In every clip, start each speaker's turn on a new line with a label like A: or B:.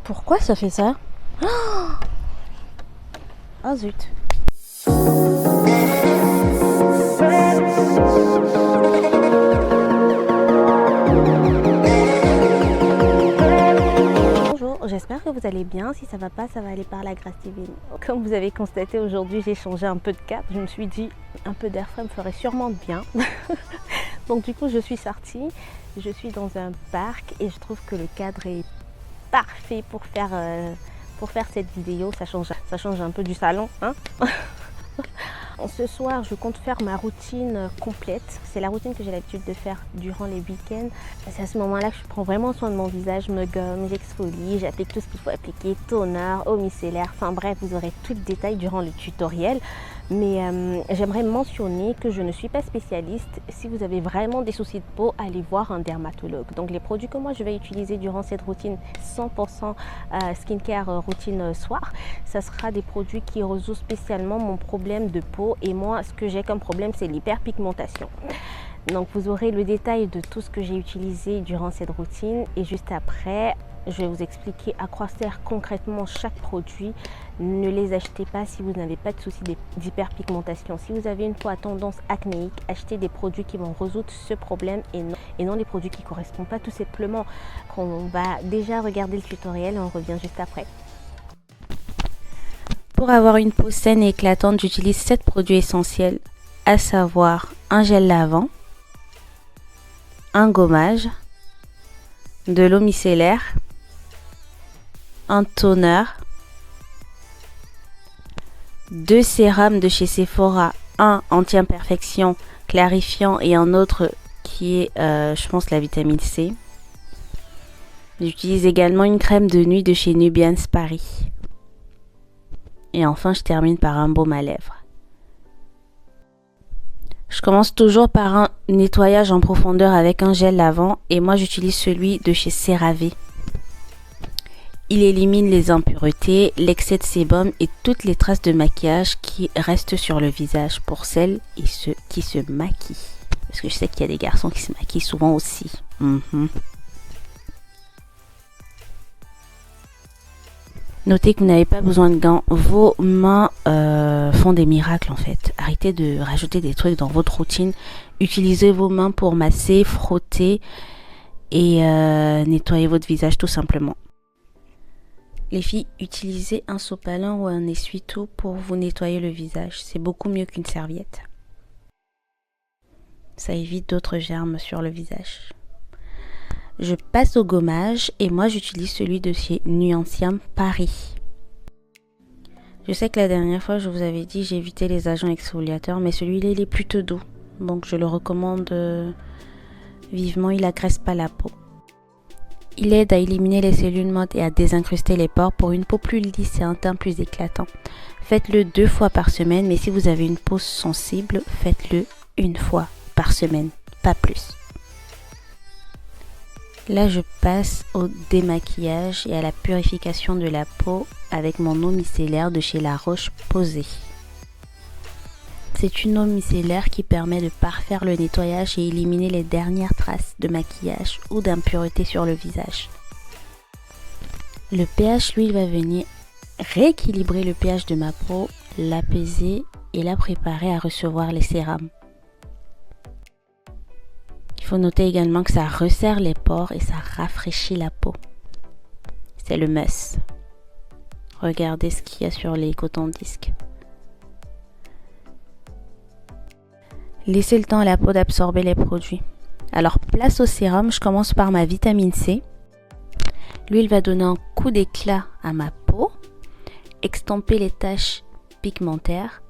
A: Pourquoi ça fait ça? Oh zut. Bonjour, j'espère que vous allez bien. Si ça va pas, ça va aller par la grâce divine. Comme vous avez constaté, aujourd'hui j'ai changé un peu de cap. Je me suis dit un peu d'air frais me ferait sûrement bien. Donc du coup je suis sortie. Je suis dans un parc et je trouve que le cadre est parfait pour faire cette vidéo. Ça change un peu du salon, hein. Ce soir, je compte faire ma routine complète. C'est la routine que j'ai l'habitude de faire durant les week-ends. C'est à ce moment-là que je prends vraiment soin de mon visage, je me gomme, j'exfolie, j'applique tout ce qu'il faut appliquer, toner, eau micellaire. Enfin bref, vous aurez tout le détail durant le tutoriel. Mais j'aimerais mentionner que je ne suis pas spécialiste. Si vous avez vraiment des soucis de peau, allez voir un dermatologue. Donc les produits que moi je vais utiliser durant cette routine 100% skincare routine soir, ça sera des produits qui résolvent spécialement mon problème de peau. Et moi, ce que j'ai comme problème, c'est l'hyperpigmentation. Donc vous aurez le détail de tout ce que j'ai utilisé durant cette routine. Et juste après, je vais vous expliquer à quoi sert concrètement chaque produit. Ne les achetez pas si vous n'avez pas de soucis d'hyperpigmentation. Si vous avez une peau à tendance acnéique, achetez des produits qui vont résoudre ce problème et non des produits qui ne correspondent pas tout simplement. On va déjà regarder le tutoriel et on revient juste après. Pour avoir une peau saine et éclatante, j'utilise 7 produits essentiels, à savoir un gel lavant, un gommage, de l'eau micellaire, un toner, 2 sérums de chez Sephora, un anti-imperfection clarifiant et un autre qui est, je pense, la vitamine C. J'utilise également une crème de nuit de chez Nubians Paris. Et enfin, je termine par un baume à lèvres. Je commence toujours par un nettoyage en profondeur avec un gel lavant et moi j'utilise celui de chez CeraVe. Il élimine les impuretés, l'excès de sébum et toutes les traces de maquillage qui restent sur le visage pour celles et ceux qui se maquillent. Parce que je sais qu'il y a des garçons qui se maquillent souvent aussi. Notez que vous n'avez pas besoin de gants. Vos mains font des miracles en fait. Arrêtez de rajouter des trucs dans votre routine. Utilisez vos mains pour masser, frotter et nettoyer votre visage tout simplement. Les filles, utilisez un sopalin ou un essuie-tout pour vous nettoyer le visage. C'est beaucoup mieux qu'une serviette. Ça évite d'autres germes sur le visage. Je passe au gommage et moi j'utilise celui de chez Nuanciam Paris. Je sais que la dernière fois je vous avais dit j'évitais les agents exfoliateurs, mais celui-là il est plutôt doux. Donc je le recommande vivement, il agresse pas la peau. Il aide à éliminer les cellules mortes et à désincruster les pores pour une peau plus lisse et un teint plus éclatant. Faites-le 2 fois par semaine, mais si vous avez une peau sensible, faites-le 1 fois par semaine, pas plus. Là, je passe au démaquillage et à la purification de la peau avec mon eau micellaire de chez La Roche-Posay. C'est une eau micellaire qui permet de parfaire le nettoyage et éliminer les dernières traces de maquillage ou d'impuretés sur le visage. Le pH, lui, va venir rééquilibrer le pH de ma peau, l'apaiser et la préparer à recevoir les sérums. Il faut noter également que ça resserre les pores et ça rafraîchit la peau. C'est le must. Regardez ce qu'il y a sur les cotons-disques. Laissez le temps à la peau d'absorber les produits. Alors place au sérum, je commence par ma vitamine C. L'huile va donner un coup d'éclat à ma peau, extomper les taches pigmentaires.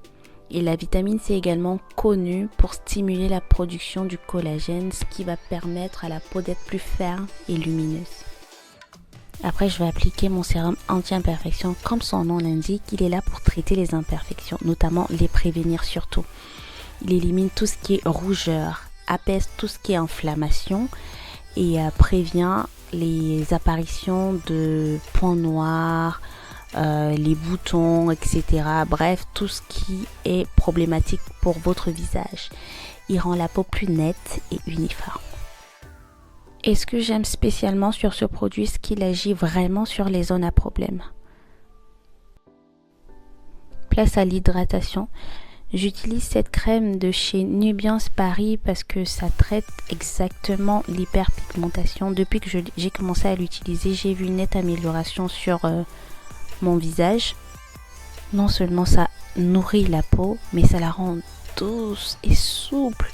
A: Et la vitamine C est également connue pour stimuler la production du collagène, ce qui va permettre à la peau d'être plus ferme et lumineuse. Après, je vais appliquer mon sérum anti-imperfection. Comme son nom l'indique, il est là pour traiter les imperfections, notamment les prévenir surtout. Il élimine tout ce qui est rougeur, apaise tout ce qui est inflammation et prévient les apparitions de points noirs, les boutons, etc. Bref, tout ce qui est problématique pour votre visage. Il rend la peau plus nette et uniforme.
B: Et ce que j'aime spécialement sur ce produit, c'est qu'il agit vraiment sur les zones à problème. Place à l'hydratation. J'utilise cette crème de chez Nubiance Paris parce que ça traite exactement l'hyperpigmentation. Depuis que j'ai commencé à l'utiliser, j'ai vu une nette amélioration sur mon visage. Non seulement ça nourrit la peau, mais ça la rend douce et souple.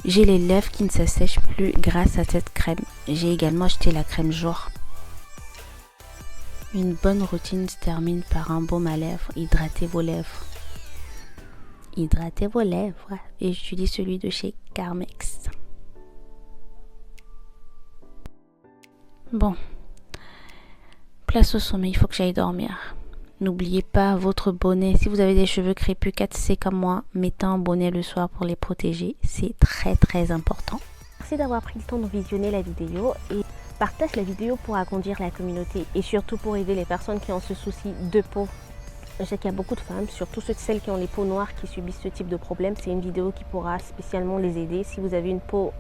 B: J'ai les lèvres qui ne s'assèchent plus grâce à cette crème. J'ai également acheté la crème jour. Une bonne routine se termine par un baume à lèvres. Hydratez vos lèvres. Hydratez vos lèvres. Et j'utilise celui de chez Carmex. Bon. Place au sommeil, il faut que j'aille dormir. N'oubliez pas votre bonnet. Si vous avez des cheveux crépus, cassés comme moi, mettez un bonnet le soir pour les protéger. C'est très très important.
A: Merci d'avoir pris le temps de visionner la vidéo et partage la vidéo pour agrandir la communauté et surtout pour aider les personnes qui ont ce souci de peau. Je sais qu'il y a beaucoup de femmes, surtout celles qui ont les peaux noires qui subissent ce type de problème. C'est une vidéo qui pourra spécialement les aider. Si vous avez une peau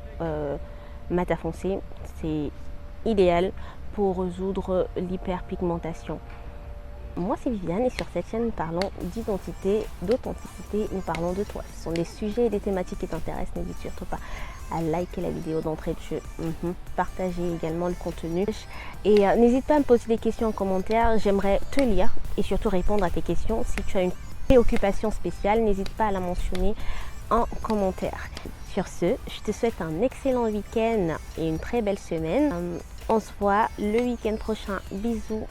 A: mat à foncé, c'est idéal pour résoudre l'hyperpigmentation. Moi c'est Viviane et sur cette chaîne nous parlons d'identité, d'authenticité, nous parlons de toi. Ce sont des sujets et des thématiques qui t'intéressent, n'hésite surtout pas à liker la vidéo d'entrée de jeu, partager également le contenu et n'hésite pas à me poser des questions en commentaire, j'aimerais te lire et surtout répondre à tes questions. Si tu as une préoccupation spéciale, n'hésite pas à la mentionner en commentaire. Sur ce, je te souhaite un excellent week-end et une très belle semaine. On se voit le week-end prochain, bisous.